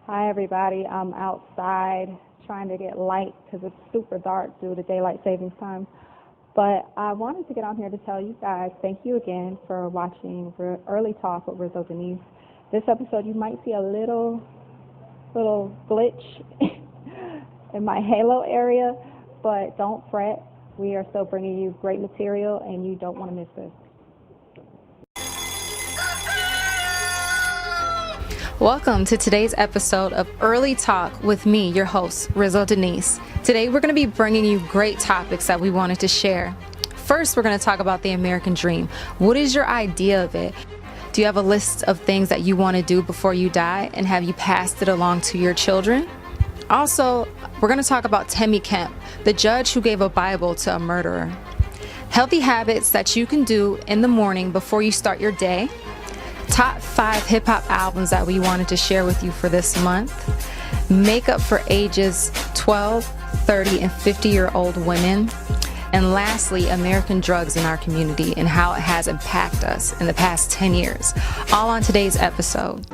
Hi, everybody. I'm outside trying to get light because it's super dark due to daylight savings time. But I wanted to get on here to tell you guys thank you again for watching Early Talk with Rizzo Denise. This episode, you might see a little glitch in my halo area, but don't fret. We are still bringing you great material, and you don't want to miss this. Welcome to today's episode of Early Talk with me, your host, Rizzo Denise. Today, we're going to be bringing you great topics that we wanted to share. First, we're going to talk about the American dream. What is your idea of it? Do you have a list of things that you want to do before you die, and have you passed it along to your children? Also, we're going to talk about Timmy Kemp, the judge who gave a Bible to a murderer. Healthy habits that you can do in the morning before you start your day. Top 5 hip-hop albums that we wanted to share with you for this month. Makeup for ages 12, 30, and 50-year-old women. And lastly, American drugs in our community and how it has impacted us in the past 10 years. All on today's episode.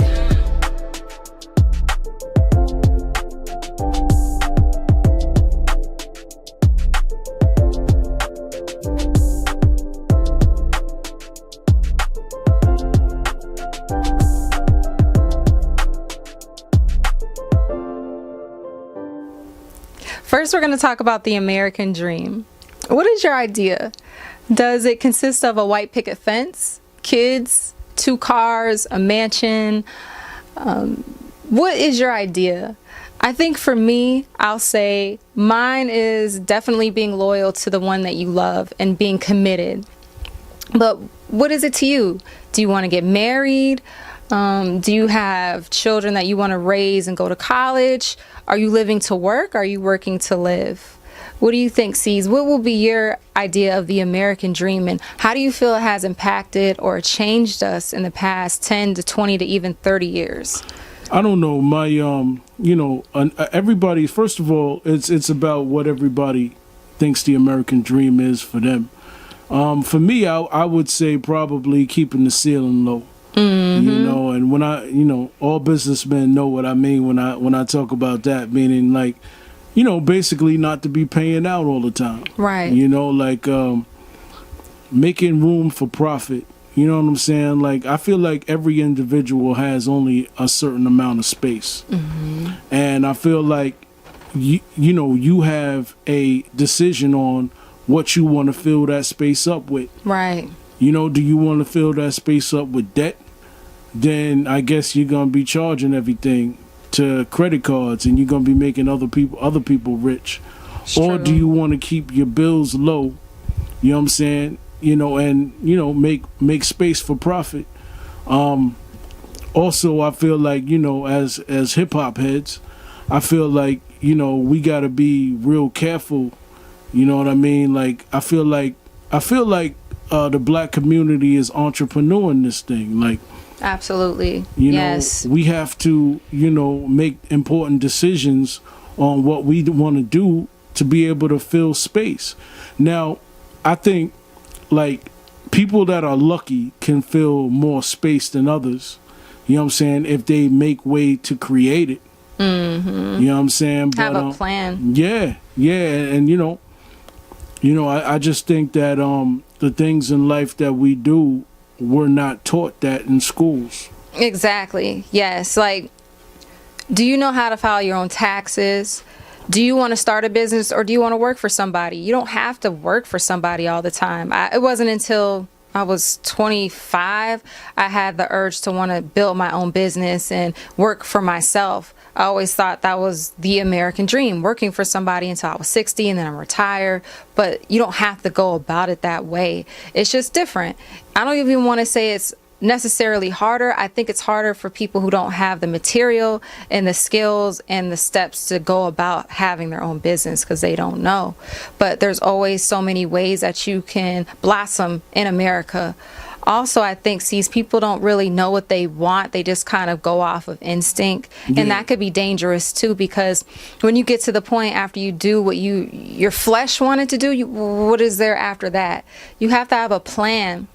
First, we're going to talk about the American dream. What is your idea? Does it consist of a white picket fence, kids, 2 cars, a mansion? What is your idea? I think for me, I'll say mine is definitely being loyal to the one that you love and being committed. But what is it to you? Do you want to get married? Do you have children that you want to raise and go to college? Are you living to work? Are you working to live? What do you think, C's? What will be your idea of the American dream, and how do you feel it has impacted or changed us in the past 10 to 20 to even 30 years? I don't know. My, everybody, first of all, it's about what everybody thinks the American dream is for them. For me, I would say probably keeping the ceiling low. Mm-hmm. And when all businessmen know what I mean when I talk about that, meaning like, basically not to be paying out all the time. Right. Making room for profit. You know what I'm saying? Like, I feel like every individual has only a certain amount of space. Mm-hmm. And I feel like, you have a decision on what you want to fill that space up with. Right. Do you want to fill that space up with debt? Then I guess you're going to be charging everything to credit cards, and you're going to be making other people rich. It's or true. do you want to keep your bills low? You know what I'm saying? And make space for profit. Also, I feel like, as hip hop heads, I feel like, we got to be real careful. You know what I mean? Like, I feel like the black community is entrepreneuring this thing. Like, absolutely. Yes. We have to, make important decisions on what we want to do to be able to fill space. Now, I think, like, people that are lucky can fill more space than others. You know what I'm saying? If they make way to create it. Mm-hmm. You know what I'm saying? Have a plan. Yeah. And, I just think that the things in life that we do, we're not taught that in schools. Exactly. Yes. Like, do you know how to file your own taxes? Do you want to start a business, or do you want to work for somebody? You don't have to work for somebody all the time. It wasn't until I was 25 I had the urge to want to build my own business and work for myself. I always thought that was the American dream, working for somebody until I was 60 and then I'm retired. But you don't have to go about it that way. It's just different. I don't even want to say it's necessarily harder. I think it's harder for people who don't have the material and the skills and the steps to go about having their own business because they don't know. But there's always so many ways that you can blossom in America. Also, I think these people don't really know what they want. They just kind of go off of instinct. Yeah. And that could be dangerous too, because when you get to the point after you do what your flesh wanted to do, what is there after that? You have to have a plan.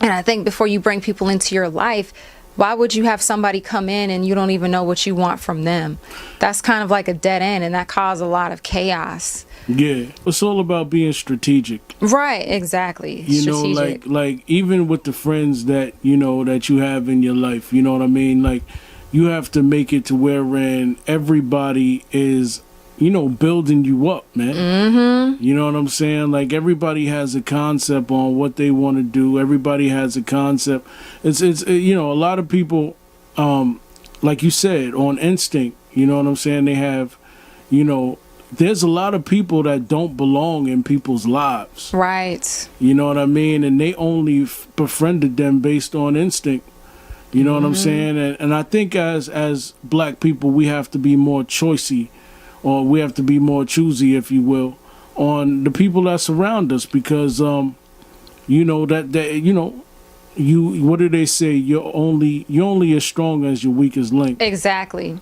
And I think before you bring people into your life, Why would you have somebody come in and you don't even know what you want from them? That's kind of like a dead end, and that caused a lot of chaos. Yeah, it's all about being strategic. Right, exactly. You Strategic. know, like even with the friends that that you have in your life, you know what I mean? Like, you have to make it to wherein everybody is, building you up, man. Mm-hmm. You know what I'm saying? Like, everybody has a concept on what they want to do. Everybody has a concept. It's a lot of people, like you said, on instinct. You know what I'm saying? They have, there's a lot of people that don't belong in people's lives. Right. You know what I mean? And they only befriended them based on instinct. You know what I'm saying? And I think as black people, we have to be more choicey, or we have to be more choosy, if you will, on the people that surround us, because what do they say? You're only as strong as your weakest link. Exactly.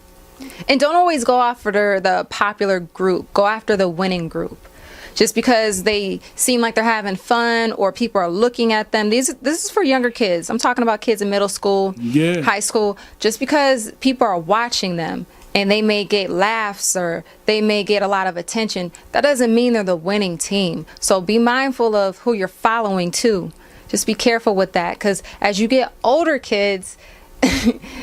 And don't always go after the popular group. Go after the winning group. Just because they seem like they're having fun or people are looking at them. This is for younger kids. I'm talking about kids in middle school, high school. Just because people are watching them and they may get laughs or they may get a lot of attention, that doesn't mean they're the winning team. So be mindful of who you're following too. Just be careful with that, because as you get older, kids,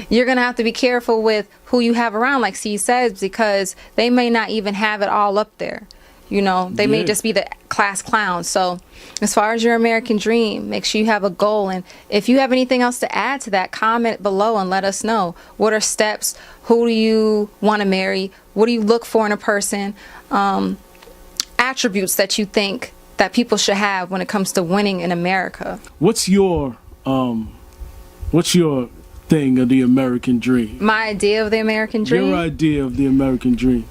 you're going to have to be careful with who you have around, like C says, because they may not even have it all up there. They may just be the class clown. So as far as your American dream, make sure you have a goal. And if you have anything else to add to that, comment below and let us know. What are steps? Who do you want to marry? What do you look for in a person? Attributes that you think that people should have when it comes to winning in America. What's your thing of the American dream? My idea of the American dream? Your idea of the American dream.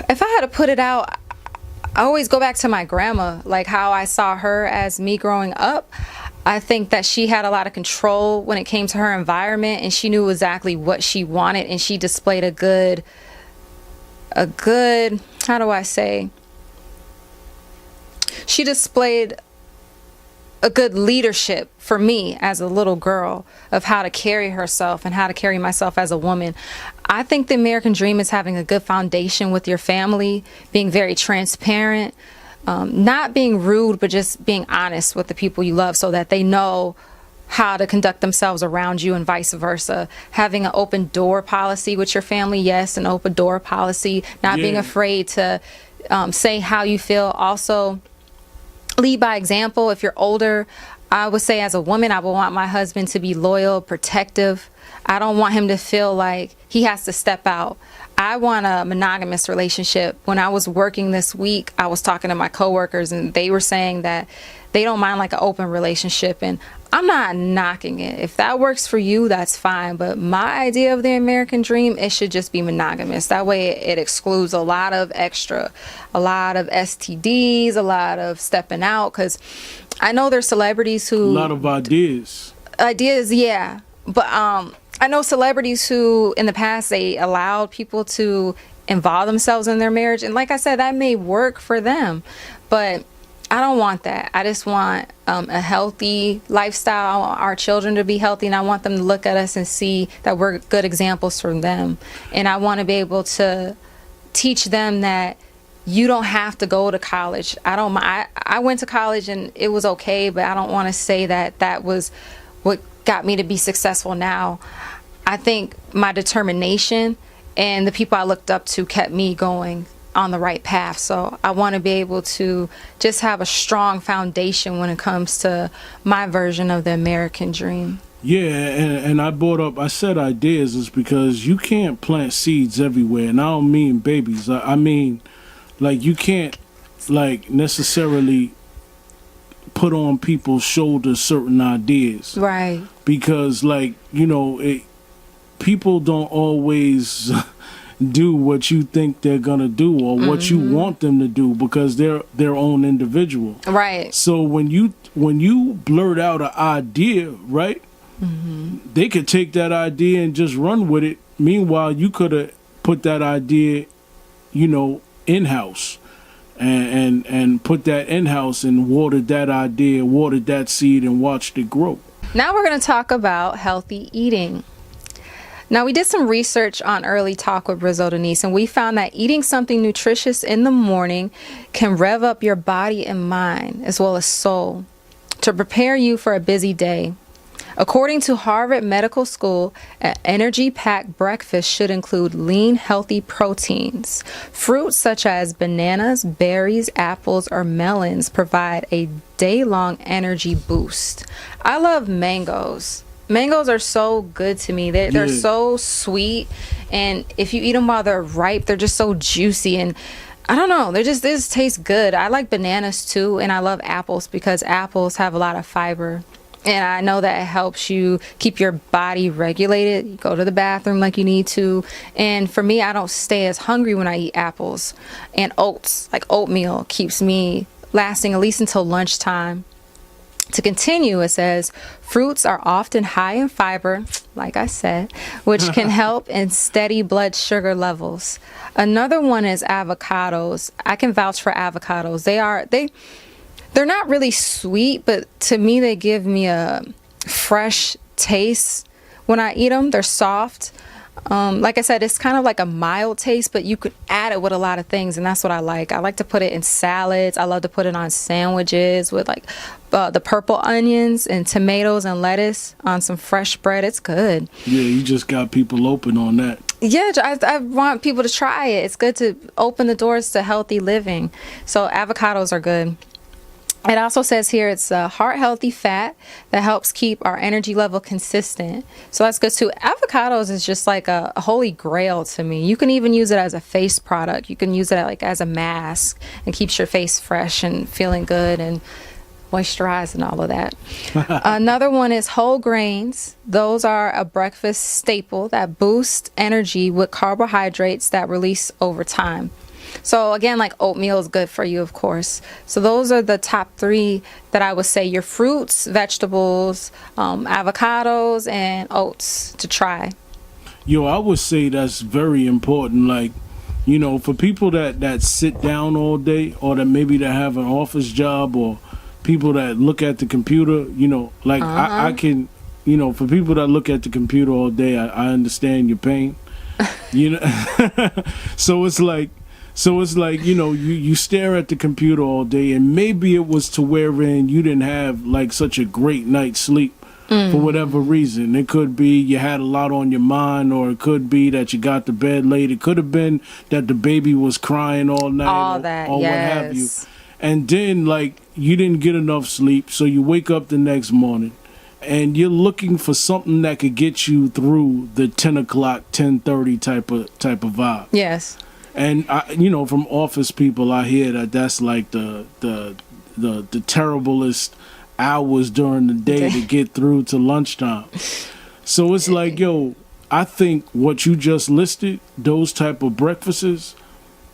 If I had to put it out, I always go back to my grandma, like how I saw her as me growing up. I think that she had a lot of control when it came to her environment, and she knew exactly what she wanted, and she displayed a good, how do I say? She displayed a good leadership for me as a little girl of how to carry herself and how to carry myself as a woman. I think the American dream is having a good foundation with your family, being very transparent, not being rude, but just being honest with the people you love so that they know how to conduct themselves around you and vice versa. Having an open door policy with your family, yes, an open door policy, not being afraid to say how you feel. Also, lead by example. If you're older, I would say as a woman, I would want my husband to be loyal, protective. I don't want him to feel like he has to step out. I want a monogamous relationship. When I was working this week, I was talking to my coworkers and they were saying that they don't mind like an open relationship, and I'm not knocking it. If that works for you, that's fine. But my idea of the American dream, it should just be monogamous. That way it excludes a lot of STDs, a lot of stepping out. Because I know there's celebrities who... A lot of ideas. Yeah. But I know celebrities who in the past, they allowed people to involve themselves in their marriage. And like I said, that may work for them. But I don't want that. I just want a healthy lifestyle. I want our children to be healthy, and I want them to look at us and see that we're good examples for them. And I want to be able to teach them that you don't have to go to college. I went to college and it was okay, but I don't want to say that that was what got me to be successful now. I think my determination and the people I looked up to kept me going on the right path. So I want to be able to just have a strong foundation when it comes to my version of the American dream. Yeah, and I said ideas is because you can't plant seeds everywhere. And I don't mean babies. I mean, like, you can't, like, necessarily put on people's shoulders certain ideas. Right. Because, like, people don't always do what you think they're gonna do or what you want them to do, because they're their own individual. Right. So when you blurt out an idea, right, they could take that idea and just run with it. Meanwhile, you could have put that idea, in-house and put that in-house and watered that idea, watered that seed, and watched it grow. Now we're going to talk about healthy eating. Now, we did some research on Early Talk with Rizzo Denise, and we found that eating something nutritious in the morning can rev up your body and mind, as well as soul, to prepare you for a busy day. According to Harvard Medical School, an energy-packed breakfast should include lean, healthy proteins. Fruits such as bananas, berries, apples, or melons provide a day-long energy boost. I love mangoes. Mangoes are so good to me. They're so sweet, and if you eat them while they're ripe, they're just so juicy, and I don't know, they just taste good. I like bananas too, and I love apples because apples have a lot of fiber. And I know that it helps you keep your body regulated. You go to the bathroom like you need to. And for me, I don't stay as hungry when I eat apples. And oats, like oatmeal, keeps me lasting at least until lunchtime. To continue, it says, fruits are often high in fiber, like I said, which can help in steady blood sugar levels. Another one is avocados. I can vouch for avocados. They're not really sweet, but to me, they give me a fresh taste when I eat them. They're soft. Like I said, it's kind of like a mild taste, but you could add it with a lot of things, and that's what I like. I like to put it in salads. I love to put it on sandwiches with like the purple onions and tomatoes and lettuce on some fresh bread. It's good. Yeah, you just got people open on that. Yeah, I want people to try it. It's good to open the doors to healthy living. So avocados are good. It also says here it's a heart-healthy fat that helps keep our energy level consistent. So that's good too. Avocados is just like a holy grail to me. You can even use it as a face product. You can use it like as a mask and keeps your face fresh and feeling good and moisturized and all of that. Another one is whole grains. Those are a breakfast staple that boost energy with carbohydrates that release over time. So again, like oatmeal is good for you, of course. So those are the top 3 that I would say: your fruits, vegetables, avocados, and oats to try. I would say that's very important. Like, for people that sit down all day, or that maybe that have an office job, or people that look at the computer, I can, for people that look at the computer all day, I understand your pain. So it's like, you stare at the computer all day, and maybe it was to wherein you didn't have like such a great night's sleep for whatever reason. It could be you had a lot on your mind, or it could be that you got to bed late. It could have been that the baby was crying all night, or what have you. And then like you didn't get enough sleep, so you wake up the next morning and you're looking for something that could get you through the 10 o'clock, 10:30 type of vibe. Yes. And from office people, I hear that that's like the terriblest hours during the day to get through to lunchtime. So it's like, I think what you just listed, those type of breakfasts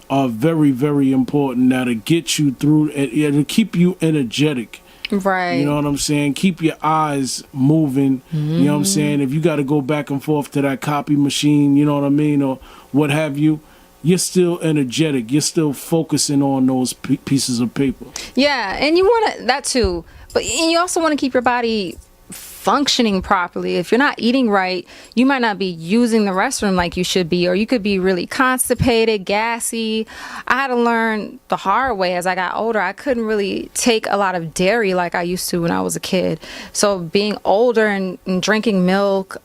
are very, very important. That'll get you through. It'll keep you energetic. Right. You know what I'm saying? Keep your eyes moving. You know what I'm saying? If you got to go back and forth to that copy machine, you know what I mean, or what have you, you're still energetic. You're still focusing on those pieces of paper. Yeah, and you want that too. But you also want to keep your body functioning properly. If you're not eating right, you might not be using the restroom like you should be, or you could be really constipated, gassy. I had to learn the hard way as I got older. I couldn't really take a lot of dairy like I used to when I was a kid. So being older and drinking milk,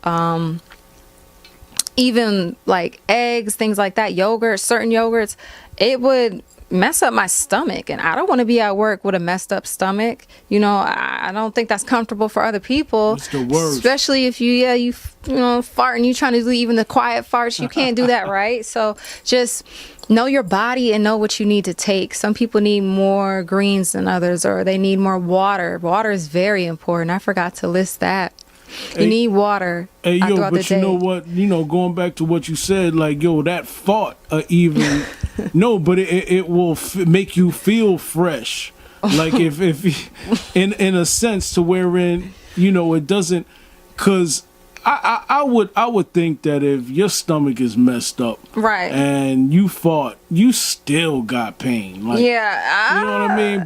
even like eggs, things like that, yogurt, certain yogurts, it would mess up my stomach, and I don't want to be at work with a messed up stomach. I don't think that's comfortable for other people. It's the worst. Especially if you fart and you trying to do even the quiet farts. You can't do that, right? So just know your body and know what you need to take. Some people need more greens than others, or they need more water. Water is very important. I forgot to list that. You need water. Hey, but you know what? Going back to what you said, like, that fart, even no, but it will make you feel fresh. Like if in a sense to wherein it doesn't, because I would think that if your stomach is messed up, right, and you fought, you still got pain. Like, yeah, you know what I mean.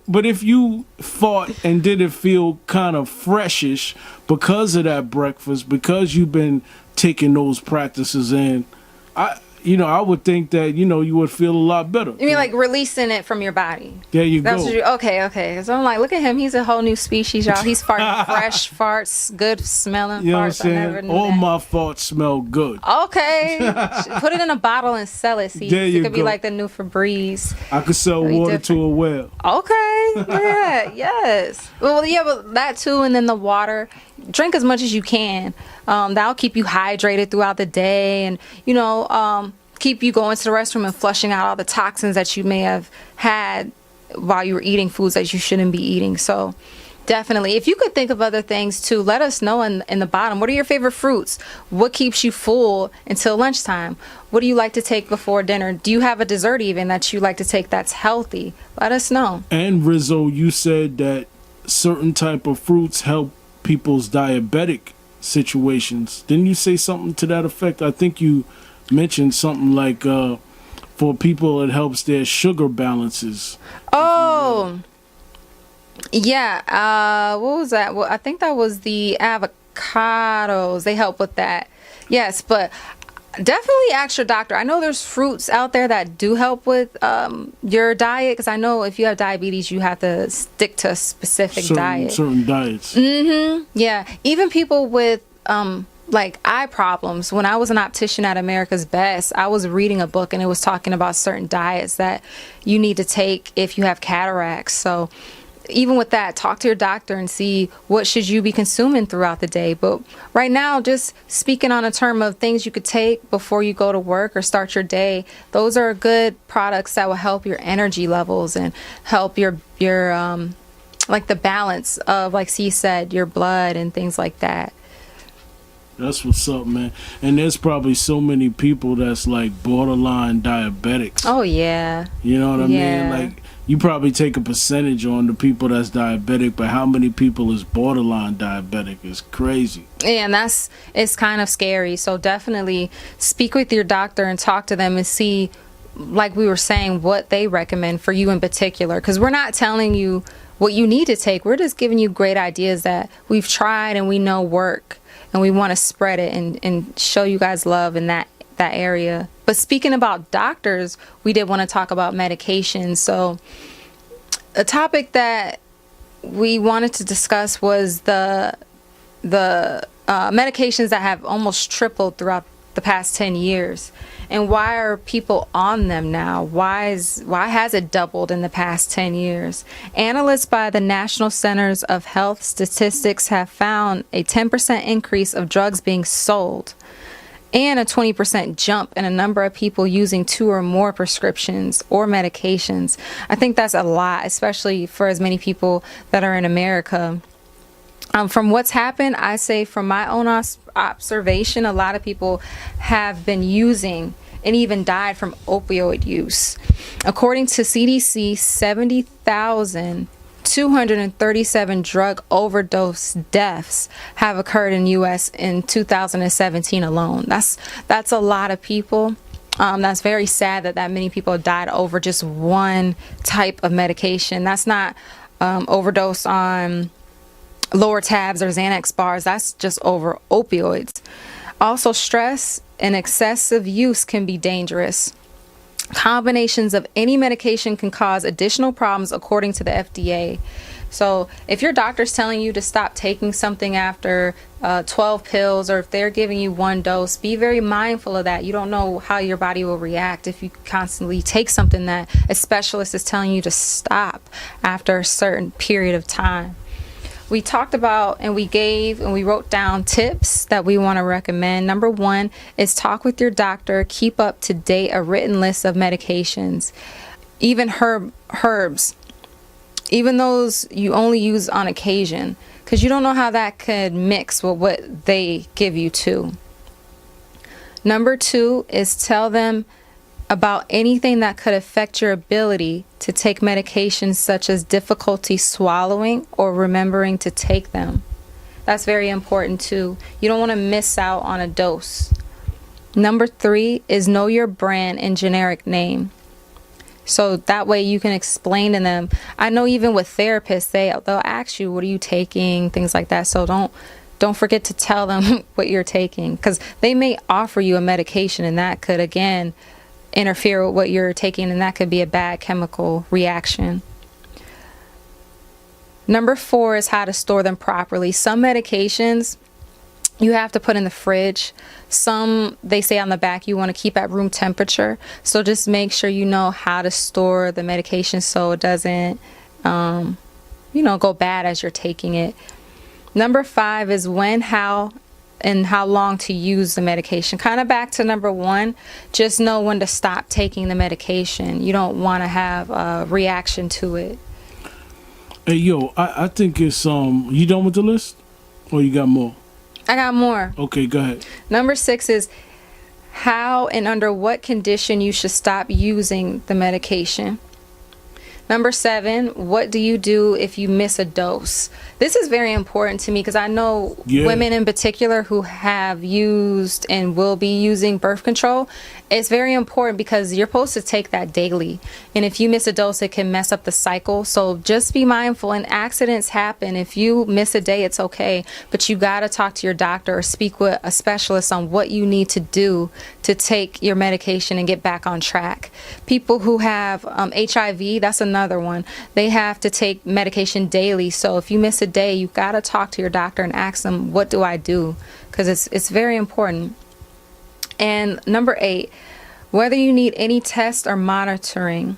But if you fought and didn't feel kind of freshish because of that breakfast, because you've been taking those practices in, I would think that, you would feel a lot better. You mean like releasing it from your body? There you That's go. What okay. So I'm like, look at him. He's a whole new species, y'all. He's farting fresh farts, good smelling You know what I'm farts. I never saying? knew All that. my farts smell good. Okay. Put it in a bottle and sell it. See, There you it could be go. like the new Febreze. I could sell water to a well. Okay. Yeah. Yes. Well, yeah, but that too, and then the water. Drink as much as you can. That'll keep you hydrated throughout the day, and keep you going to the restroom and flushing out all the toxins that you may have had while you were eating foods that you shouldn't be eating. So definitely, if you could think of other things too, let us know in the bottom. What are your favorite fruits? What keeps you full until lunchtime? What do you like to take before dinner? Do you have a dessert even that you like to take that's healthy? Let us know. And Rizzo, you said that certain type of fruits help people's diabetic situations. Didn't you say something to that effect? I think you mentioned something like for people it helps their sugar balances. Oh, yeah. What was that? Well, I think that was the avocados. They help with that. Yes, but definitely ask your doctor. I know there's fruits out there that do help with your diet, because I know if you have diabetes, you have to stick to a specific diet. Certain diets. Yeah. Even people with like eye problems. When I was an optician at America's Best, I was reading a book and it was talking about certain diets that you need to take if you have cataracts. So even with that, talk to your doctor and see what should you be consuming throughout the day. But right now, just speaking on a term of things you could take before you go to work or start your day, those are good products that will help your energy levels and help your like the balance of, like C said, your blood and things like that. That's what's up, man. And there's probably so many people that's like borderline diabetics. Oh yeah. You know what I Yeah. mean? Like, you probably take a percentage on the people that's diabetic, but how many people is borderline diabetic is crazy. Yeah, and it's kind of scary. So definitely speak with your doctor and talk to them and see, like we were saying, what they recommend for you in particular. Because we're not telling you what you need to take. We're just giving you great ideas that we've tried and we know work. And we want to spread it and show you guys love in that area. But speaking about doctors, we did want to talk about medications. So a topic that we wanted to discuss was the medications that have almost tripled throughout the past 10 years. And why are people on them now? Why has it doubled in the past 10 years? Analysts by the National Centers of Health Statistics have found a 10% increase of drugs being sold and a 20% jump in a number of people using 2 or more prescriptions or medications. I think that's a lot, especially for as many people that are in America. From what's happened, I say from my own observation, a lot of people have been using and even died from opioid use. According to CDC, 70,237 drug overdose deaths have occurred in U.S. in 2017 alone. That's a lot of people. That's very sad that many people died over just one type of medication. That's not overdose on lower tabs or Xanax bars. That's just over opioids. Also, stress and excessive use can be dangerous. Combinations of any medication can cause additional problems according to the FDA. So if your doctor's telling you to stop taking something after 12 pills, or if they're giving you 1 dose, be very mindful of that. You don't know how your body will react if you constantly take something that a specialist is telling you to stop after a certain period of time. We talked about and we wrote down tips that we want to recommend. Number 1 is talk with your doctor. Keep up to date a written list of medications, even herbs, even those you only use on occasion, because you don't know how that could mix with what they give you too. Number 2 is tell them about anything that could affect your ability to take medications, such as difficulty swallowing or remembering to take them. That's very important too. You don't want to miss out on a dose. Number 3 is know your brand and generic name. So that way you can explain to them. I know even with therapists, they'll ask you, what are you taking? Things like that. So don't forget to tell them what you're taking, because they may offer you a medication and that could, again, interfere with what you're taking, and that could be a bad chemical reaction. Number 4 is how to store them properly. Some medications you have to put in the fridge. Some, they say on the back, you want to keep at room temperature. So just make sure you know how to store the medication so it doesn't, go bad as you're taking it. Number 5 is when, how, and how long to use the medication. Kind of back to number 1, just know when to stop taking the medication. You don't want to have a reaction to it. Hey, yo, I think it's, you done with the list? Or you got more? I got more. Okay, go ahead. Number 6 is how and under what condition you should stop using the medication. Number 7, what do you do if you miss a dose? This is very important to me because I know women in particular who have used and will be using birth control. It's very important because you're supposed to take that daily. And if you miss a dose, it can mess up the cycle. So just be mindful, and accidents happen. If you miss a day, it's okay. But you got to talk to your doctor or speak with a specialist on what you need to do to take your medication and get back on track. People who have HIV, that's another one. They have to take medication daily. So if you miss a day, you got to talk to your doctor and ask them, what do I do? Because it's very important. And number 8, whether you need any test or monitoring.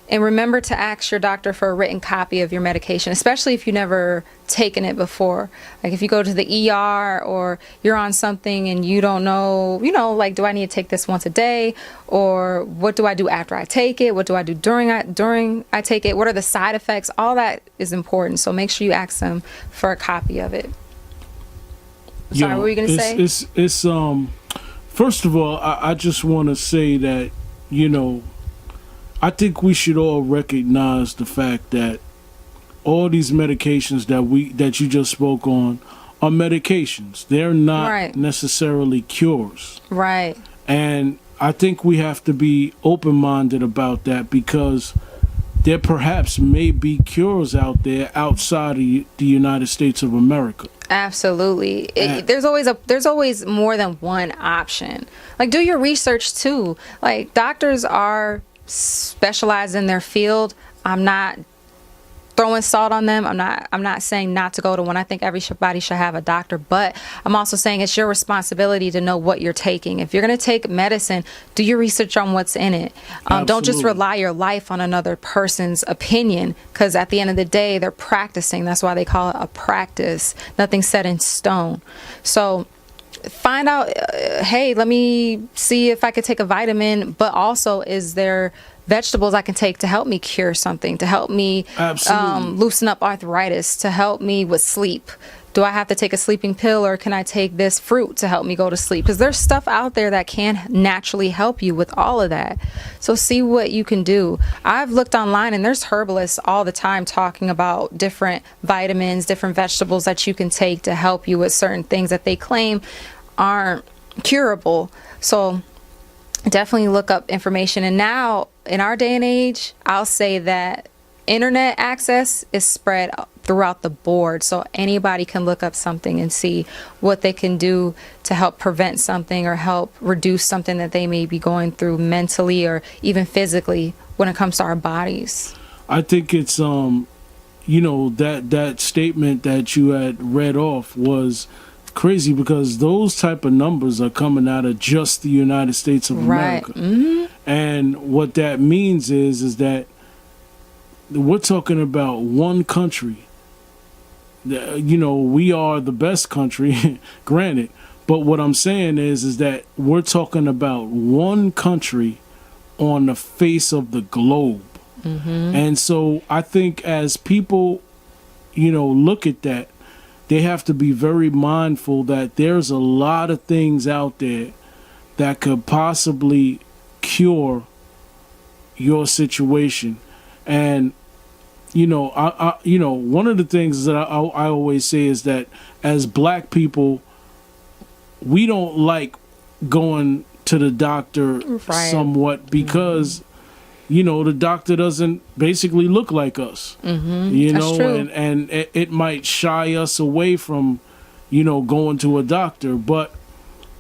And remember to ask your doctor for a written copy of your medication, especially if you've never taken it before. Like if you go to the ER or you're on something and you don't know, like, do I need to take this once a day? Or what do I do after I take it? What do I do during I take it? What are the side effects? All that is important. So make sure you ask them for a copy of it. Sorry, what were you going to say? It's first of all, I just want to say that, I think we should all recognize the fact that all these medications that you just spoke on are medications. They're not necessarily cures. Right. And I think we have to be open-minded about that, because there perhaps may be cures out there outside of the United States of America. Absolutely. There's always more than one option. Like, do your research too. Like, doctors are specialized in their field. I'm not throwing salt on them. I'm not saying not to go to one. I think everybody should have a doctor, but I'm also saying it's your responsibility to know what you're taking. If you're going to take medicine, do your research on what's in it. Don't just rely your life on another person's opinion, because at the end of the day, they're practicing. That's why they call it a practice. Nothing's set in stone. So find out, hey, let me see if I could take a vitamin, but also, is there vegetables I can take to help me cure something, to help me loosen up arthritis, to help me with sleep? Do I have to take a sleeping pill, or can I take this fruit to help me go to sleep? Because there's stuff out there that can naturally help you with all of that. So see what you can do. I've looked online, and there's herbalists all the time talking about different vitamins, different vegetables that you can take to help you with certain things that they claim aren't curable. So definitely look up information. And now, in our day and age, I'll say that internet access is spread throughout the board, so anybody can look up something and see what they can do to help prevent something or help reduce something that they may be going through mentally or even physically when it comes to our bodies. I think it's that statement that you had read off was crazy, because those type of numbers are coming out of just the United States of America. Mm-hmm. And what that means is that we're talking about one country. We are the best country, granted. But what I'm saying is that we're talking about one country on the face of the globe. Mm-hmm. And so I think as people, look at that, they have to be very mindful that there's a lot of things out there that could possibly cure your situation. And, one of the things that I always say is that as black people, we don't like going to the doctor somewhat because the doctor doesn't basically look like us. That's true. And it might shy us away from going to a doctor, but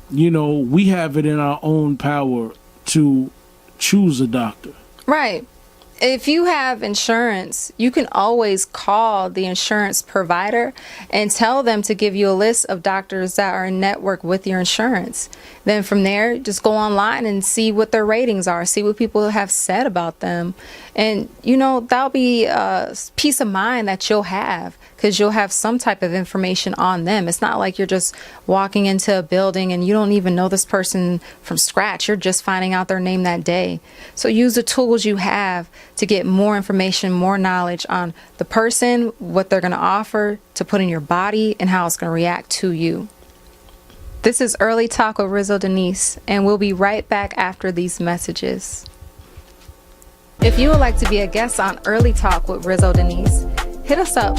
we have it in our own power to choose a doctor. Right. If you have insurance, you can always call the insurance provider and tell them to give you a list of doctors that are in network with your insurance. Then from there, just go online and see what their ratings are, see what people have said about them. And, that'll be a peace of mind that you'll have, because you'll have some type of information on them. It's not like you're just walking into a building and you don't even know this person from scratch. You're just finding out their name that day. So use the tools you have to get more information, more knowledge on the person, what they're going to offer to put in your body, and how it's going to react to you. This is Early Talk with Rizzo Denise, and we'll be right back after these messages. If you would like to be a guest on Early Talk with Rizzo Denise, hit us up.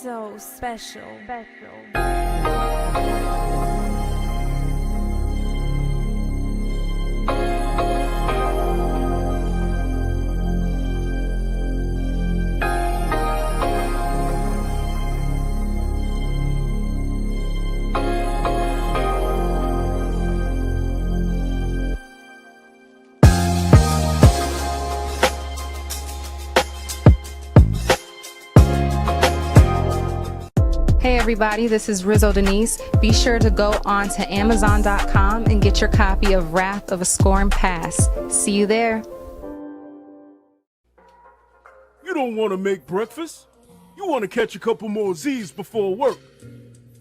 So special. Hey everybody, this is Rizzo Denise. Be sure to go on to Amazon.com and get your copy of Wrath of a Scorn Past. See you there. You don't want to make breakfast? You want to catch a couple more Z's before work?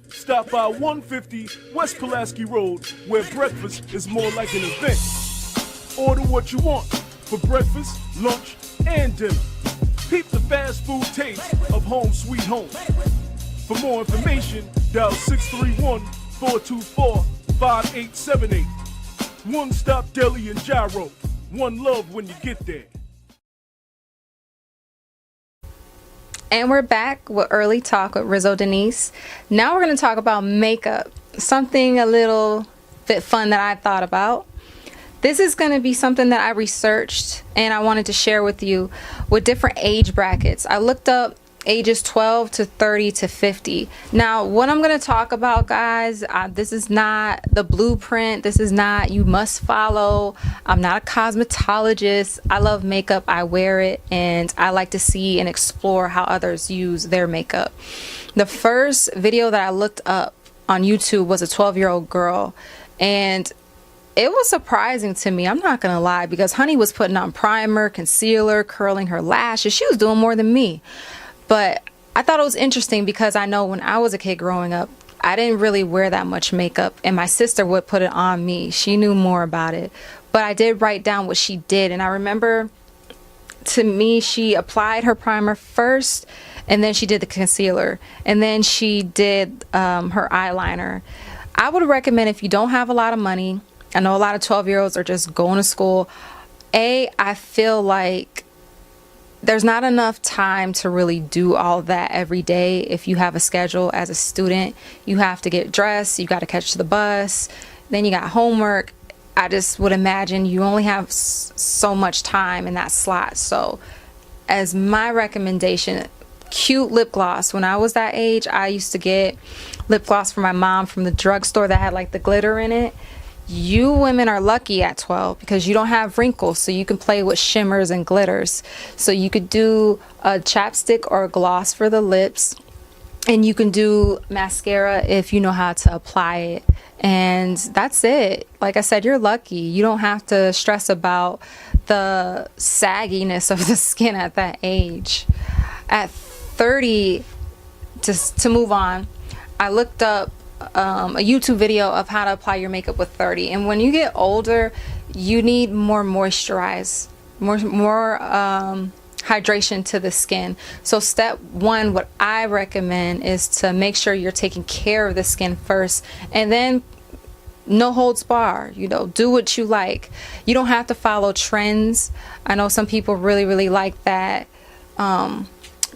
Stop by 150 West Pulaski Road, where breakfast is more like an event. Order what you want for breakfast, lunch, and dinner. Peep the fast food taste of home sweet home. For more information, dial 631-424-5878. One Stop Deli and Gyro. One love when you get there. And we're back with Early Talk with Rizzo Denise. Now we're going to talk about makeup. Something a little bit fun that I thought about. This is going to be something that I researched and I wanted to share with you with different age brackets. I looked up ages 12 to 30 to 50. Now, what I'm going to talk about, guys, this is not the blueprint. This is not you must follow. I'm not a cosmetologist. I love makeup. I wear it, and I like to see and explore how others use their makeup. The first video that I looked up on YouTube was a 12-year-old girl, and it was surprising to me, I'm not gonna lie, because honey was putting on primer, concealer, curling her lashes. She was doing more than me. But I thought it was interesting because I know when I was a kid growing up, I didn't really wear that much makeup, and my sister would put it on me. She knew more about it. But I did write down what she did, and I remember, to me, she applied her primer first, and then she did the concealer, and then she did her eyeliner. I would recommend, if you don't have a lot of money, I know a lot of 12-year-olds are just going to school. I feel like there's not enough time to really do all of that every day. If you have a schedule as a student, you have to get dressed, you got to catch the bus, then you got homework. I just would imagine you only have so much time in that slot. So as my recommendation, cute lip gloss. When I was that age, I used to get lip gloss from my mom from the drugstore that had like the glitter in it. You women are lucky at 12 because you don't have wrinkles, so you can play with shimmers and glitters. So you could do a chapstick or a gloss for the lips, And you can do mascara if you know how to apply it. And that's it. Like I said, you're lucky. You don't have to stress about the sagginess of the skin at that age. At 30, just to move on, I looked up a YouTube video of how to apply your makeup with 30. And when you get older, you need more moisturize, more hydration to the skin. So step one, what I recommend is to make sure you're taking care of the skin first, and then no holds bar, you know, do what you like. You don't have to follow trends. I know some people really like that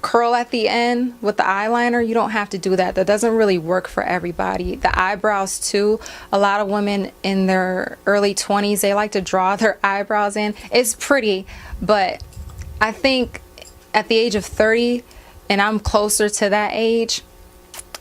curl at the end with the eyeliner. You don't have to do that. That doesn't really work for everybody. The eyebrows too. A lot of women in their early 20s, they like to draw their eyebrows in. It's pretty, but I think at the age of 30, and I'm closer to that age,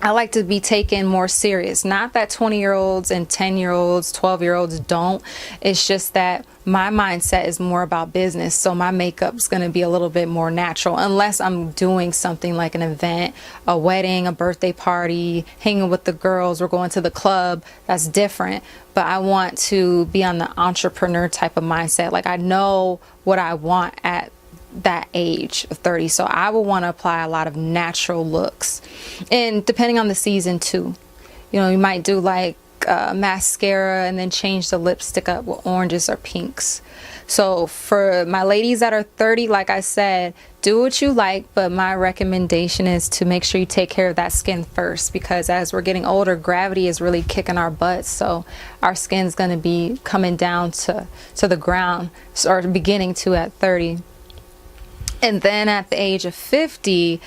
I like to be taken more serious. Not that 20-year-olds and 10-year-olds, 12-year-olds don't. It's just that my mindset is more about business. So my makeup's going to be a little bit more natural, unless I'm doing something like an event, a wedding, a birthday party, hanging with the girls, or going to the club. That's different. But I want to be on the entrepreneur type of mindset. Like, I know what I want at that age of 30, so I will want to apply a lot of natural looks. And depending on the season too, you know, you might do like mascara and then change the lipstick up with oranges or pinks. So for my ladies that are 30, like I said, do what you like, but my recommendation is to make sure you take care of that skin first, because as we're getting older, gravity is really kicking our butts. So our skin's going to be coming down to the ground, or beginning to at 30. And then at the age of 50,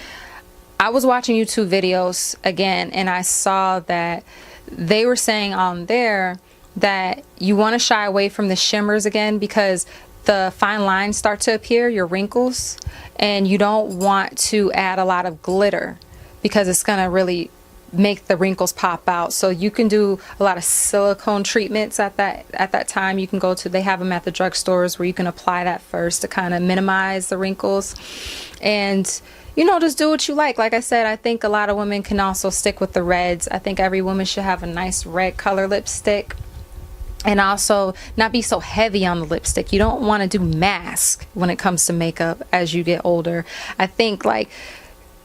I was watching YouTube videos again, and I saw that they were saying on there that you want to shy away from the shimmers again, because the fine lines start to appear, your wrinkles, and you don't want to add a lot of glitter because it's going to really make the wrinkles pop out. So you can do a lot of silicone treatments at that time. You can go to, they have them at the drugstores where you can apply that first to kind of minimize the wrinkles. And you know, just do what you like. Like I said, I think a lot of women can also stick with the reds. I think every woman should have a nice red color lipstick, and also not be so heavy on the lipstick. You don't want to do mask when it comes to makeup as you get older. I think like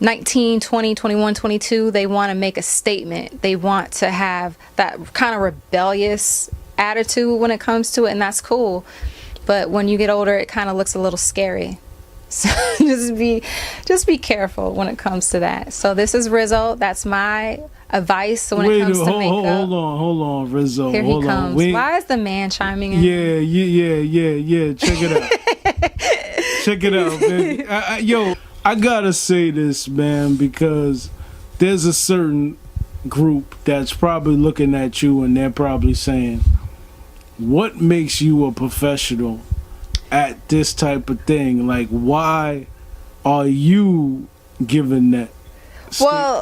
19, 20, 21, 22, they want to make a statement. They want to have that kind of rebellious attitude when it comes to it, and that's cool. But when you get older, it kind of looks a little scary. So just be careful when it comes to that. So this is Rizzo. That's my advice when it comes to makeup. Hold on, Rizzo. Here he comes. Why is the man chiming in? Yeah. Check it out. Check it out, baby. Yo, I gotta say this, man, because there's a certain group that's probably looking at you and they're probably saying, what makes you a professional at this type of thing? Like, why are you giving that?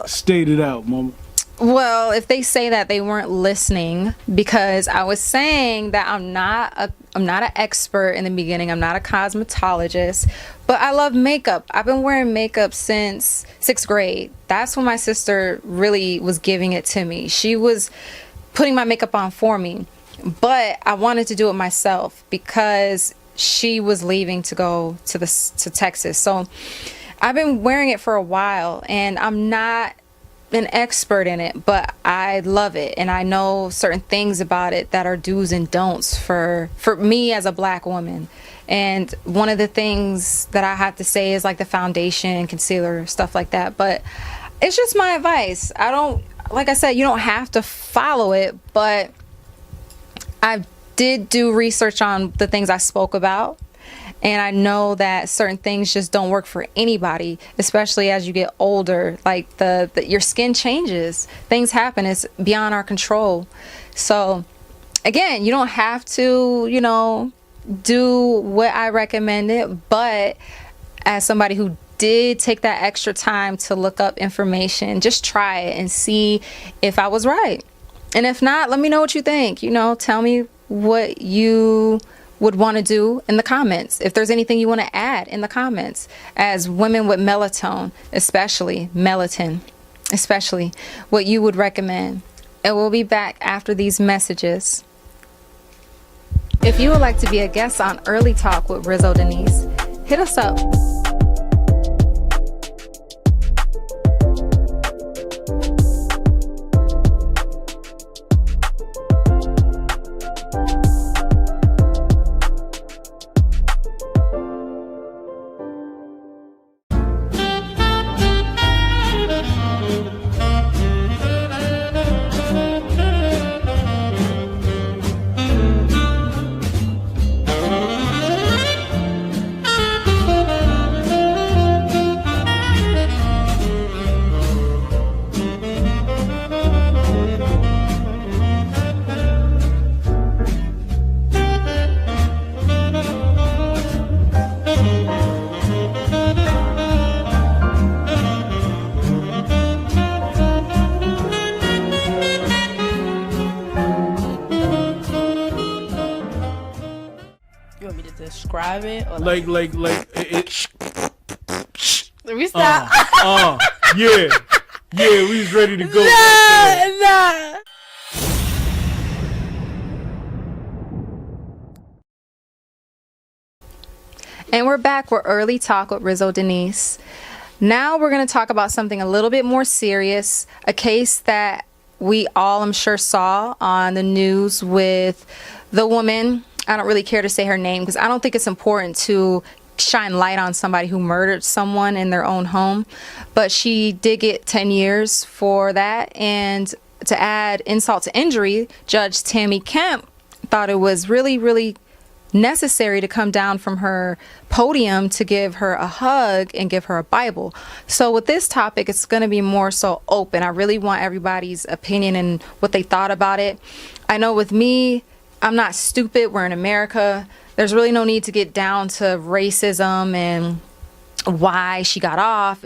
State it out, mama. Well, if they say that, they weren't listening, because I was saying that I'm not an expert in the beginning. I'm not a cosmetologist, but I love makeup. I've been wearing makeup since 6th grade. That's when my sister really was giving it to me. She was putting my makeup on for me, but I wanted to do it myself because she was leaving to go to Texas. So I've been wearing it for a while, and I'm not an expert in it, but I love it, and I know certain things about it that are do's and don'ts for me as a black woman. And one of the things that I have to say is like the foundation, concealer, stuff like that. But it's just my advice. Like I said, you don't have to follow it, but I did do research on the things I spoke about, and I know that certain things just don't work for anybody, especially as you get older. Like your skin changes, things happen, it's beyond our control. So again, you don't have to, you know, do what I recommended, but as somebody who did take that extra time to look up information, just try it and see if I was right. And if not, let me know what you think. You know, tell me what you would want to do in the comments. If there's anything you want to add in the comments, as women with melatonin, especially melatonin. especially what you would recommend. And we'll be back after these messages. If you would like to be a guest on Early Talk with Rizzo Denise, hit us up. You want me to describe it? Or Like it. Let me stop. Yeah, we was ready to go. Nah. And we're back with Early Talk with Rizzo Denise. Now we're going to talk about something a little bit more serious, a case that we all, I'm sure, saw on the news with the woman. I don't really care to say her name because I don't think it's important to shine light on somebody who murdered someone in their own home. But she did get 10 years for that. And to add insult to injury, Judge Tammy Kemp thought it was really, really necessary to come down from her podium to give her a hug and give her a Bible. So with this topic, it's going to be more so open. I really want everybody's opinion and what they thought about it. I know with me, I'm not stupid. We're in America. There's really no need to get down to racism and why she got off.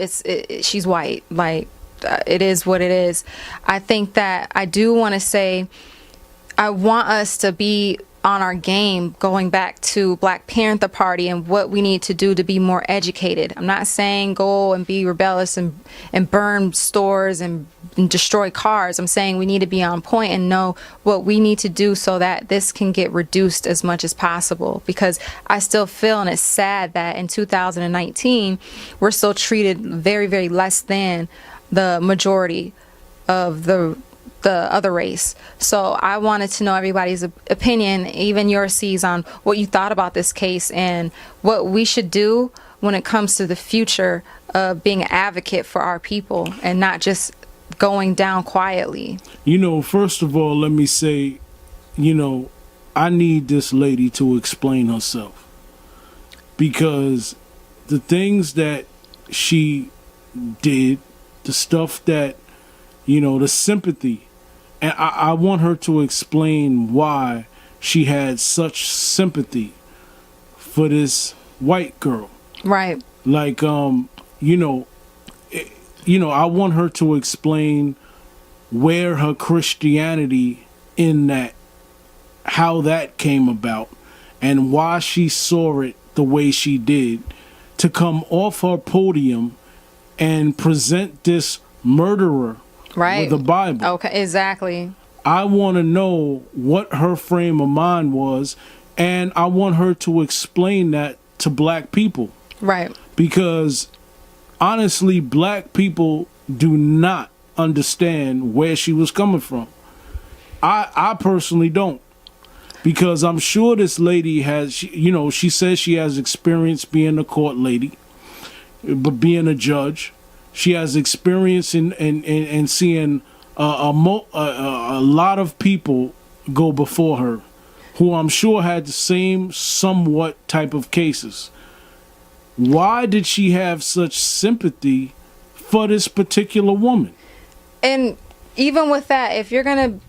She's white. Like, it is what it is. I think that I do want to say I want us to be on our game going back to Black Panther Party and what we need to do to be more educated. I'm not saying go and be rebellious and burn stores and destroy cars. I'm saying we need to be on point and know what we need to do so that this can get reduced as much as possible, because I still feel, and it's sad that in 2019 we're still treated very, very less than the majority of the other race. So I wanted to know everybody's opinion, even your C's, on what you thought about this case and what we should do when it comes to the future of being an advocate for our people and not just going down quietly. First of all, let me say, I need this lady to explain herself, because the things that she did, the stuff that, the sympathy, and I want her to explain why she had such sympathy for this white girl. Right. Like, I want her to explain where her Christianity in that, how that came about, and why she saw it the way she did, to come off her podium and present this murderer with the Bible. Okay, exactly. I want to know what her frame of mind was, and I want her to explain that to Black people. Right. Because honestly, Black people do not understand where she was coming from. I personally don't. Because I'm sure this lady has, she says she has experience being a court lady, but being a judge. She has experience in seeing a lot of people go before her, who I'm sure had the same somewhat type of cases. Why did she have such sympathy for this particular woman? And even with that, if you're gonna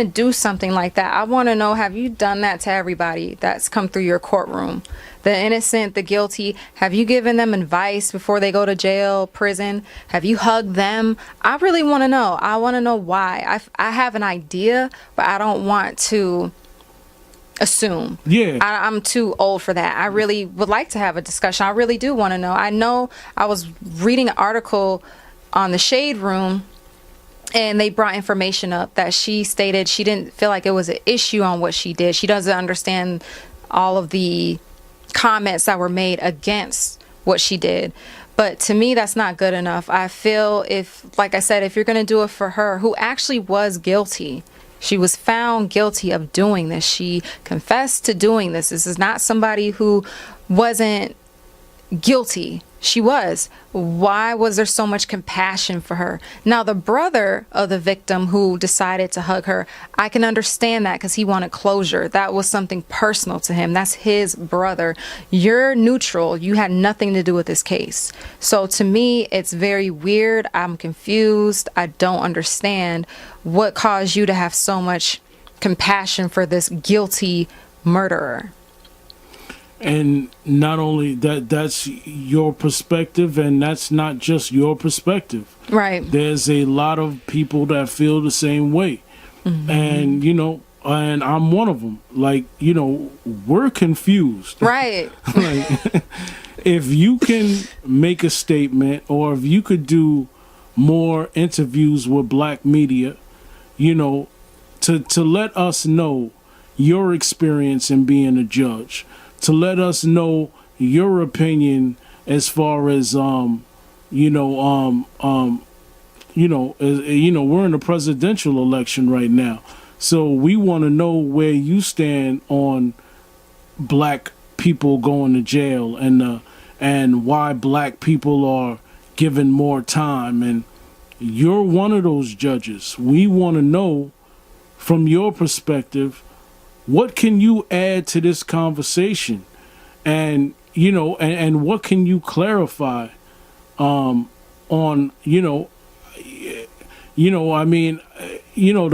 do something like that, I want to know, have you done that to everybody that's come through your courtroom? The innocent, the guilty, have you given them advice before they go to jail, prison? Have you hugged them? I really want to know. I want to know why. I have an idea, but I don't want to assume. Yeah. I'm too old for that. I really would like to have a discussion. I really do want to know. I know I was reading an article on the Shade Room, and they brought information up that she stated she didn't feel like it was an issue on what she did. She doesn't understand all of the comments that were made against what she did. But to me, that's not good enough. I feel like I said, if you're going to do it for her, who actually was guilty, she was found guilty of doing this. She confessed to doing this. This is not somebody who wasn't guilty. She was. Why was there so much compassion for her? Now, the brother of the victim who decided to hug her, I can understand that because he wanted closure. That was something personal to him. That's his brother. You're neutral. You had nothing to do with this case. So to me, it's very weird. I'm confused. I don't understand what caused you to have so much compassion for this guilty murderer. And not only that's your perspective, and that's not just your perspective. Right. There's a lot of people that feel the same way. And, and I'm one of them. Like, we're confused. Right. Like, if you can make a statement, or if you could do more interviews with black media, to let us know your experience in being a judge, to let us know your opinion as far as we're in a presidential election right now, so we want to know where you stand on black people going to jail, and why black people are given more time. And you're one of those judges. We want to know from your perspective, what can you add to this conversation? And, and what can you clarify on, the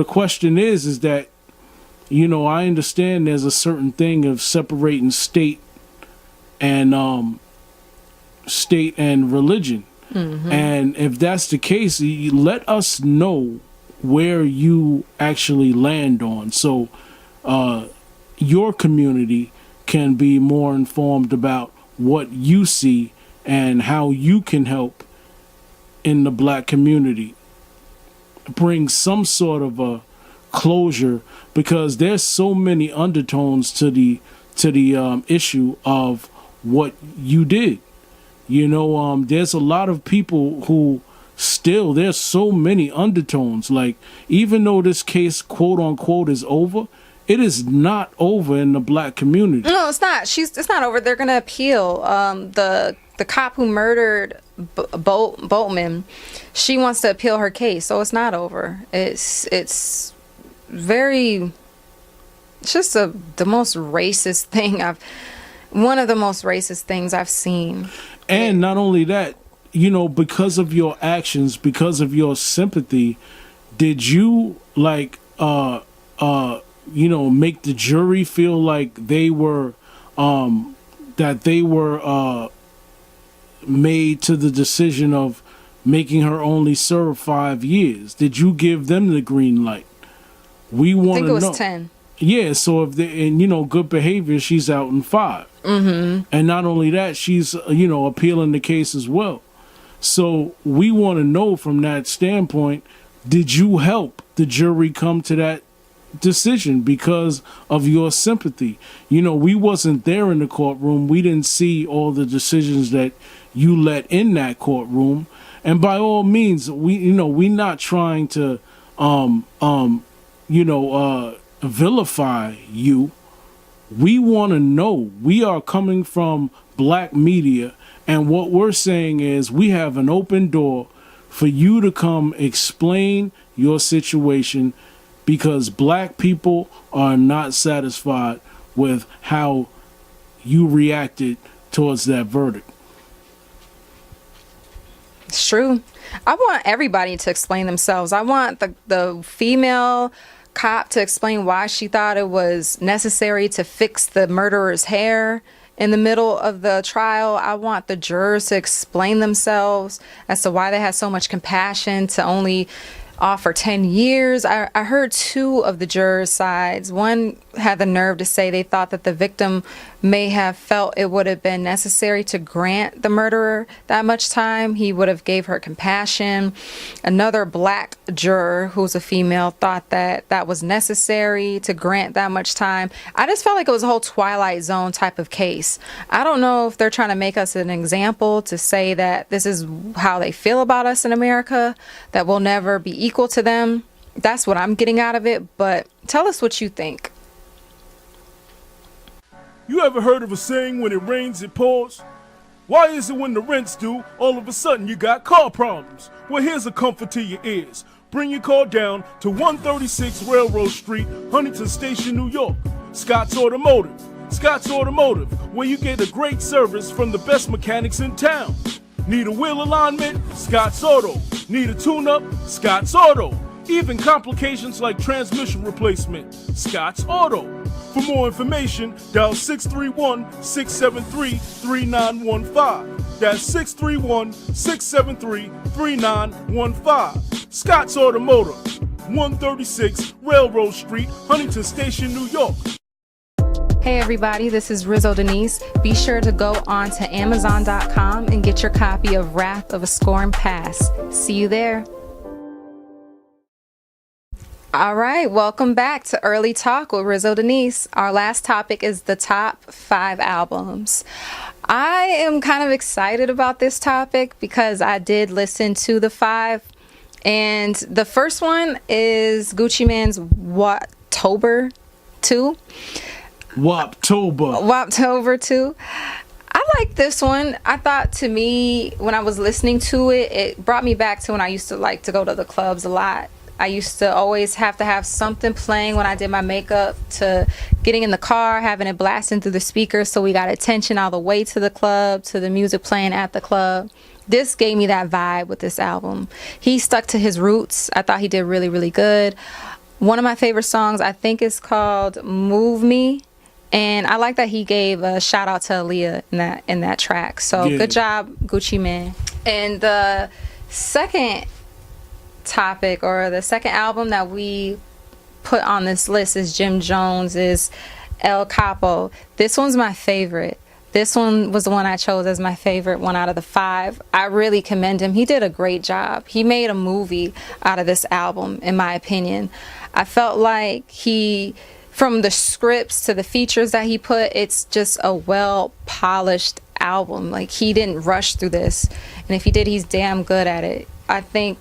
question is that, I understand there's a certain thing of separating state and religion. And if that's the case, let us know where you actually land on. So, your community can be more informed about what you see and how you can help in the black community. Bring some sort of a closure, because there's so many undertones to the issue of what you did. There's a lot of people who still, there's so many undertones. Like, even though this case, quote unquote, is over, it is not over in the black community. No, it's not. It's not over. They're going to appeal. The cop who murdered Boatman, she wants to appeal her case, so it's not over. It's just the most racist thing one of the most racist things I've seen. And not only that, because of your actions, because of your sympathy, did you make the jury feel like they were made to the decision of making her only serve 5 years? Did you give them the green light? We want to know. I think it was 10. Yeah, so if they, good behavior, she's out in 5. And not only that, she's appealing the case as well. So we want to know from that standpoint, did you help the jury come to that decision because of your sympathy? We wasn't there in the courtroom. We didn't see all the decisions that you let in that courtroom. And by all means, we not trying to vilify you. We want to know. We are coming from black media, and what we're saying is we have an open door for you to come explain your situation, because black people are not satisfied with how you reacted towards that verdict. It's true. I want everybody to explain themselves. I want the female cop to explain why she thought it was necessary to fix the murderer's hair in the middle of the trial. I want the jurors to explain themselves as to why they had so much compassion to only off for 10 years. I heard two of the jurors' sides. One had the nerve to say they thought that the victim may have felt it would have been necessary to grant the murderer that much time. He would have gave her compassion. Another black juror, who's a female, thought that that was necessary to grant that much time. I just felt like it was a whole Twilight Zone type of case. I don't know if they're trying to make us an example to say that this is how they feel about us in America, that we'll never be equal to them. That's what I'm getting out of it, but tell us what you think. You ever heard of a saying, when it rains, it pours? Why is it when the rent's due, all of a sudden you got car problems? Well, here's a comfort to your ears. Bring your car down to 136 Railroad Street, Huntington Station, New York. Scott's Automotive. Scott's Automotive, where you get a great service from the best mechanics in town. Need a wheel alignment? Scott's Auto. Need a tune-up? Scott's Auto. Even complications like transmission replacement? Scott's Auto. For more information, dial 631-673-3915. That's 631-673-3915. Scott's Automotive, 136 Railroad Street, Huntington Station, New York. Hey everybody, this is Rizzo Denise. Be sure to go on to Amazon.com and get your copy of Wrath of a Scorn Past. See you there. All right, welcome back to Early Talk with Rizzo Denise. Our last topic is the top 5 albums. I am kind of excited about this topic because I did listen to the 5. And the first one is Gucci Mane's Waptober 2. Waptober 2. I like this one. I thought, to me, when I was listening to it, it brought me back to when I used to like to go to the clubs a lot. I used to always have to have something playing when I did my makeup, to getting in the car, having it blasting through the speakers so we got attention all the way to the club, to the music playing at the club. This gave me that vibe with this album. He stuck to his roots. I thought he did really, really good. One of my favorite songs, I think, is called Move Me. And I like that he gave a shout out to Aaliyah in that track. So yeah. Good job, Gucci Mane. And the second topic, or the second album that we put on this list, is Jim Jones's El Capo. This one's my favorite. This one was the one I chose as my favorite one out of the 5. I really commend him. He did a great job. He made a movie out of this album, in my opinion. I felt like from the scripts to the features that he put, it's just a well-polished album. Like, he didn't rush through this. And if he did, he's damn good at it. I think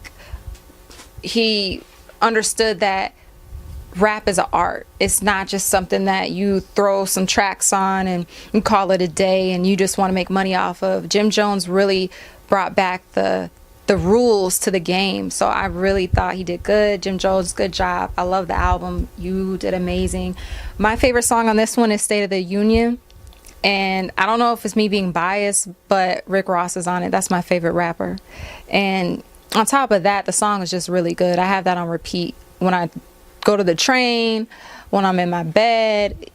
he understood that rap is an art. It's not just something that you throw some tracks on and call it a day and you just want to make money off of. Jim Jones really brought back the rules to the game. So I really thought he did good. Jim Jones, good job. I love the album. You did amazing. My favorite song on this one is State of the Union. And I don't know if it's me being biased, but Rick Ross is on it. That's my favorite rapper. And on top of that, the song is just really good. I have that on repeat when I go to the train, when I'm in my bed.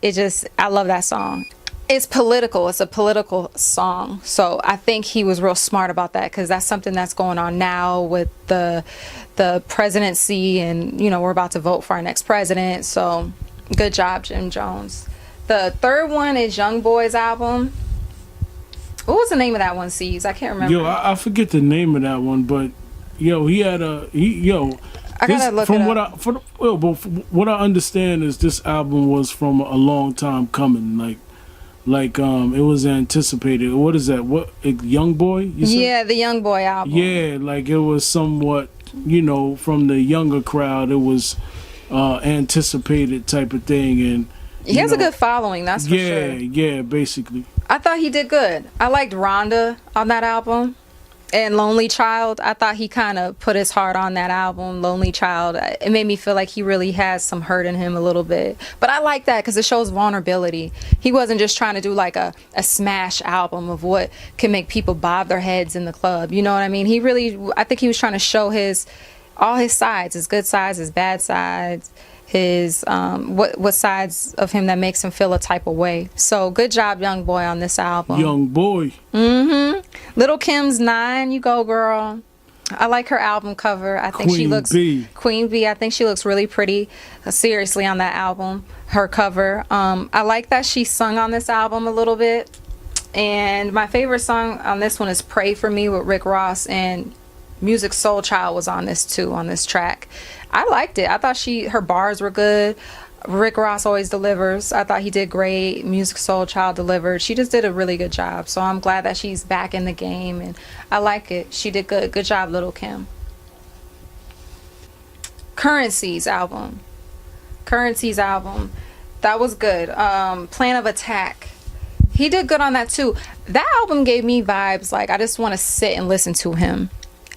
I love that song. It's political. It's a political song. So I think he was real smart about that, because that's something that's going on now with the presidency, and we're about to vote for our next president. So good job, Jim Jones. The third one is Young Boy's album. What was the name of that one, C's? I can't remember. I forget the name of that one, but he had I gotta look it up. What I understand is this album was from a long time coming. Like it was anticipated. What is that? What, Young Boy? You said? Yeah, the Young Boy album. Yeah, like it was somewhat, from the younger crowd. It was anticipated type of thing, and he has a good following. That's for sure. Yeah, basically. I thought he did good. I liked Rhonda on that album. And Lonely Child, I thought he kind of put his heart on that album. Lonely Child, it made me feel like he really has some hurt in him a little bit. But I like that because it shows vulnerability. He wasn't just trying to do like a smash album of what can make people bob their heads in the club. You know what I mean? I think he was trying to show all his sides, his good sides, his bad sides, his what sides of him that makes him feel a type of way. So good job, Young Boy, on this album. Young Boy. Little Kim's 9, you go, girl. I like her album cover. I think she looks Queen Bee. I think she looks really pretty. Seriously, on that album, her cover. I like that she sung on this album a little bit. And my favorite song on this one is "Pray for Me" with Rick Ross, and Music Soul Child was on this too, on this track. I liked it. I thought her bars were good. Rick Ross always delivers. I thought he did great. Music Soul Child delivered. She just did a really good job. So I'm glad that she's back in the game, and I like it. She did good. Good job, Little Kim. Currency's album. That was good. Plan of Attack. He did good on that too. That album gave me vibes like I just want to sit and listen to him.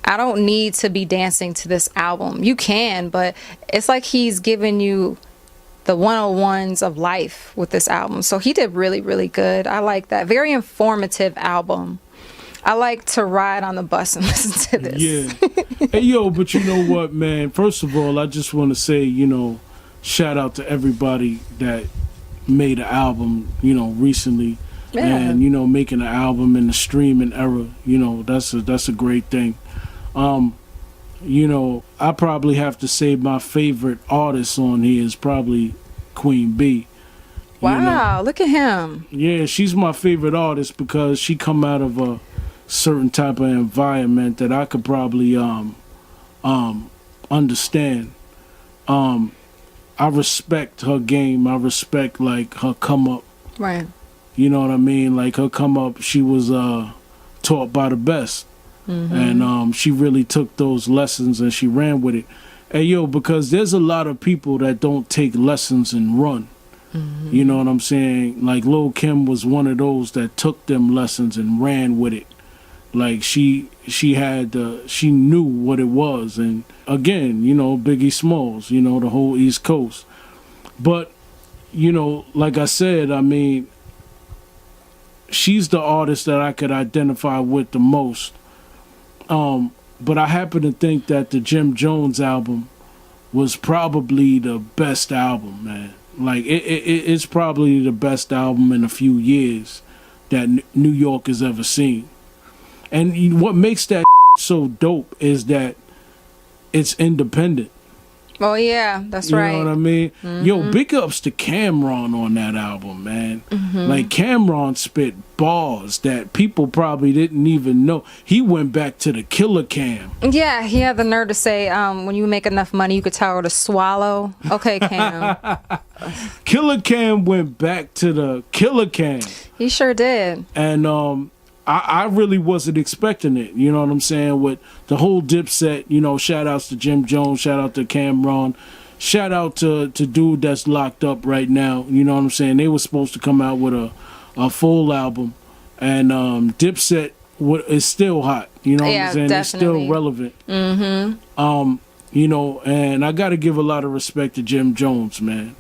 I don't need to be dancing to this album. You can, but it's like he's giving you the 101s of life with this album. So he did really, really good. I like that. Very informative album. I like to ride on the bus and listen to this. Yeah. Hey, yo, but you know what, man? First of all, I just want to say, shout out to everybody that made an album, recently. Yeah. And, making an album in the streaming era, that's a great thing. I probably have to say my favorite artist on here is probably Queen Bee. Wow, look at him. Yeah, she's my favorite artist because she come out of a certain type of environment that I could probably understand. I respect her game. I respect like her come up. Right. You know what I mean? Like her come up, she was taught by the best. Mm-hmm. And she really took those lessons and she ran with it. Hey, yo, because there's a lot of people that don't take lessons and run. Mm-hmm. You know what I'm saying? Like Lil' Kim was one of those that took them lessons and ran with it. Like she knew what it was. And again, Biggie Smalls, the whole East Coast. But, like I said, I mean, she's the artist that I could identify with the most. But I happen to think that the Jim Jones album was probably the best album, man. Like it's probably the best album in a few years that New York has ever seen. And what makes that so dope is that it's independent. Oh yeah, that's right. You know what I mean? Mm-hmm. Yo, big ups to Cameron on that album, man. Mm-hmm. Like Cameron spit bars that people probably didn't even know. He went back to the Killer Cam. Yeah, he had the nerve to say, when you make enough money, you could tell her to swallow. Okay, Cam. Killer Cam went back to the Killer Cam. He sure did. And I really wasn't expecting it, you know what I'm saying, with the whole Dipset, shout outs to Jim Jones, shout out to Cameron, shout out to dude that's locked up right now, you know what I'm saying. They were supposed to come out with a full album, and Dipset is still hot, you know what I'm saying. Definitely. It's still relevant. Mm-hmm. And I got to give a lot of respect to Jim Jones, man.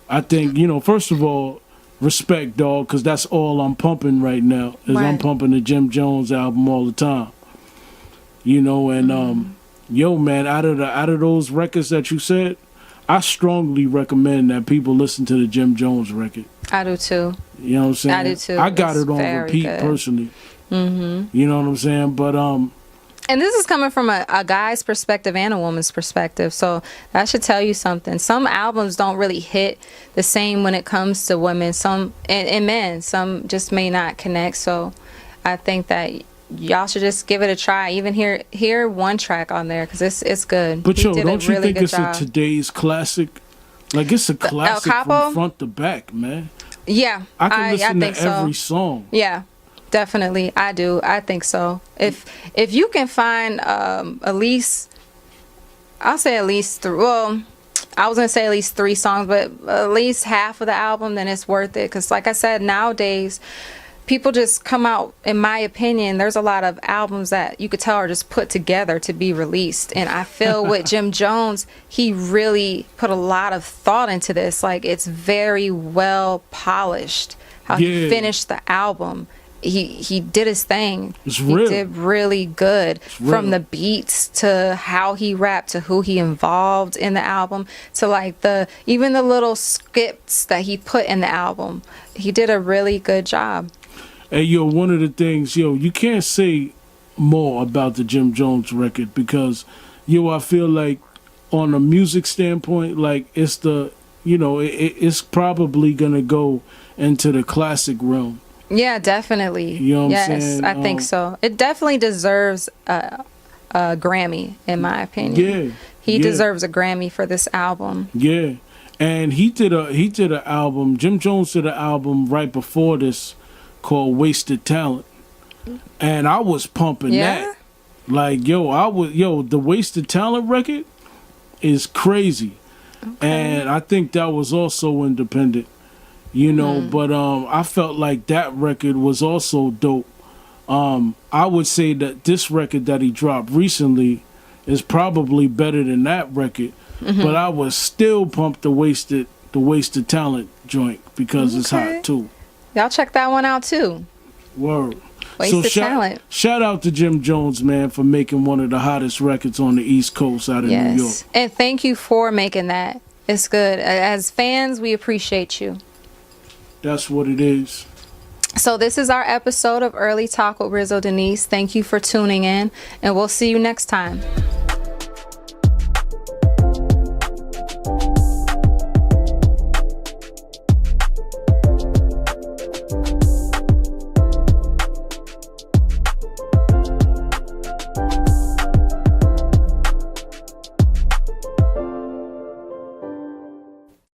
I think, first of all, respect, dog, because that's all I'm pumping right now. I'm pumping the Jim Jones album all the time. And yo, man, out of those records that you said, I strongly recommend that people listen to the Jim Jones record. I do too. You know what I'm saying? I do too. I got it on repeat good. Personally. Mm-hmm. You know what I'm saying? But and this is coming from a guy's perspective and a woman's perspective, so that should tell you something. Some albums don't really hit the same when it comes to women, and men. Some just may not connect, so I think that y'all should just give it a try. Even hear one track on there, because it's good. But yo, don't you think it's a today's classic? Like, it's a classic from front to back, man. Yeah, I can listen to every song. Yeah. Definitely, I do. I think so. If you can find at least, I'll say at least three. Well, I was gonna say at least 3 songs, but at least half of the album, then it's worth it. Because, like I said, nowadays people just come out. In my opinion, there's a lot of albums that you could tell are just put together to be released. And I feel with Jim Jones, he really put a lot of thought into this. Like, it's very well polished. How he finished the album. He did his thing. He did really good, from the beats to how he rapped to who he involved in the album to like even the little skips that he put in the album. He did a really good job. Hey, yo, one of the things, you can't say more about the Jim Jones record because, I feel like on a music standpoint, like it's the, it's probably gonna go into the classic realm. Yeah, definitely. You know what I'm yes, saying? I think so. It definitely deserves a Grammy, in my opinion. Yeah, he deserves a Grammy for this album. Yeah, and he did an album. Jim Jones did an album right before this called "Wasted Talent," and I was pumping that. Like, the "Wasted Talent" record is crazy, and I think that was also independent. But I felt like that record was also dope. I would say that this record that he dropped recently is probably better than that record, but I was still pumped the wasted talent joint because it's hot too. Y'all check that one out too. Word. Wasted Talent. Shout out to Jim Jones, man, for making one of the hottest records on the East Coast out of New York. And thank you for making that. It's good. As fans, we appreciate you. That's what it is. So this is our episode of Early Talk with Rizzo Denise. Thank you for tuning in, and we'll see you next time.